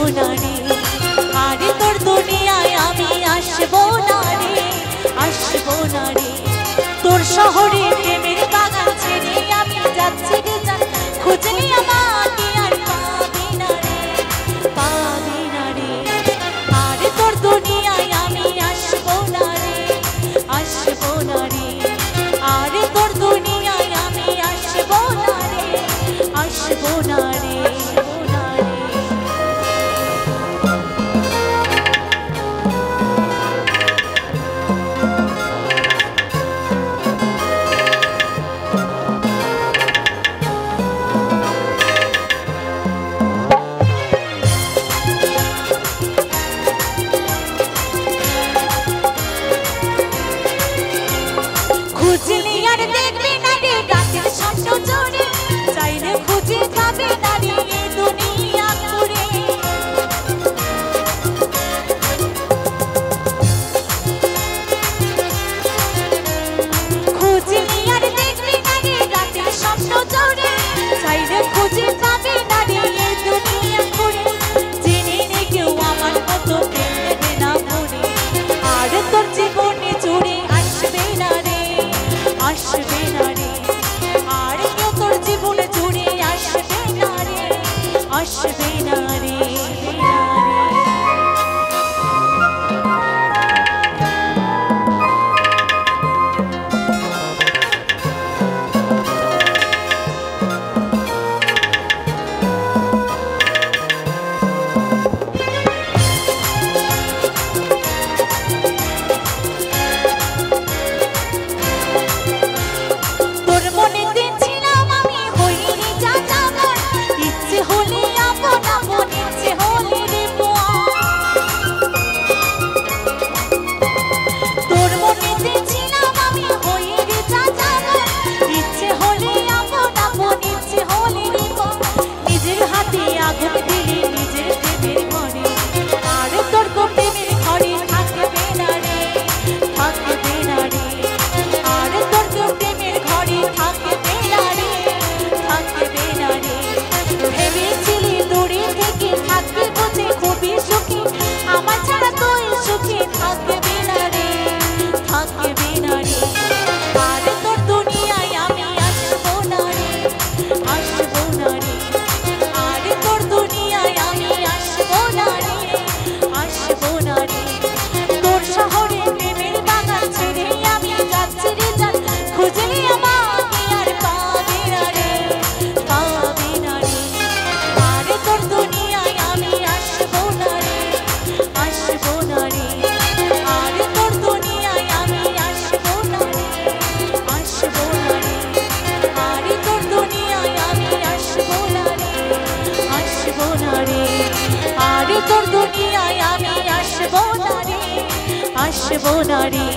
না রে আরে তোর দুনিয়ায় আমি আসবো না রে আসবো না রে তোর শহরে প্রেমের বাগান ছেড়ে আমি যাচ্ছি রে জান খুঁজলি আমাকে আর পাবি না রে আরে তোর দুনিয়ায় আমি আসবো না রে আসবো না রে আরে তোর দুনিয়ায় আমি আসবো না রে আসবো না রে খুঁজলি আর দেখবি না রে রাতের স্বপ্ন জোরে চাইলে খুঁজে পাবে না রে এই দুনিয়া ঘুরে খুঁজলি আর দেখবি না রে রাতের স্বপ্ন জোরে চাইলে খুঁজে পাবে না রে এই দুনিয়া ঘুরে জেনে নে কেউ আমার মতো প্রেম দেবে না মনে আর তোর জীবনে জুড়ে আসবে না রে আসবে না রে আর কেউ তোর জীবনে জুড়ে আসবে না রে আসবে না রে তোর মনে দিয়েছিলাম আমি হইনি যা জানার ইচ্ছে হলে আপন আপন ইচ্ছে হলে রে তোর মনে দিয়েছিলাম আমি হইনি যা জানার ইচ্ছে হলে আপন আপন ইচ্ছে হলে রে নিজের হাতে আগুন দিলে নিজের প্রেমের ঘরে আর তোর তো প্রেমের ঘরে থাকবে না রে থাকবে না রে আর তোর তো প্রেমের ঘরে থাকবে না রে থাকবে না রে ভেবেছিলি দূরে থেকে থাকবে বুঝে খুবই সুখী আমার ছাড়া তুই সুখী থাকবে না রে থাকবে না রে আর তোর দুনিয়ায় আমি আসবো না রে আসবো না রে আর তোর দুনিয়ায় আমি আসবো না রে আসবো না রে তোর শহরে প্রেমের বাগান ছেড়ে আমি যাচ্ছি রে জান খুঁজলি আমাকে আর পাবে না রে পাবে না রে আরে তোর দুনিয়ায় আমি আসবো না রে আসবো না রে আরে তোর দুনিয়ায় আমি আসবো না রে আসবো না রে আরে তোর দুনিয়ায় আমি আসবো না রে আসবো না রে আরে তোর দুনিয়ায় আমি আসবো না রে আসবো না রে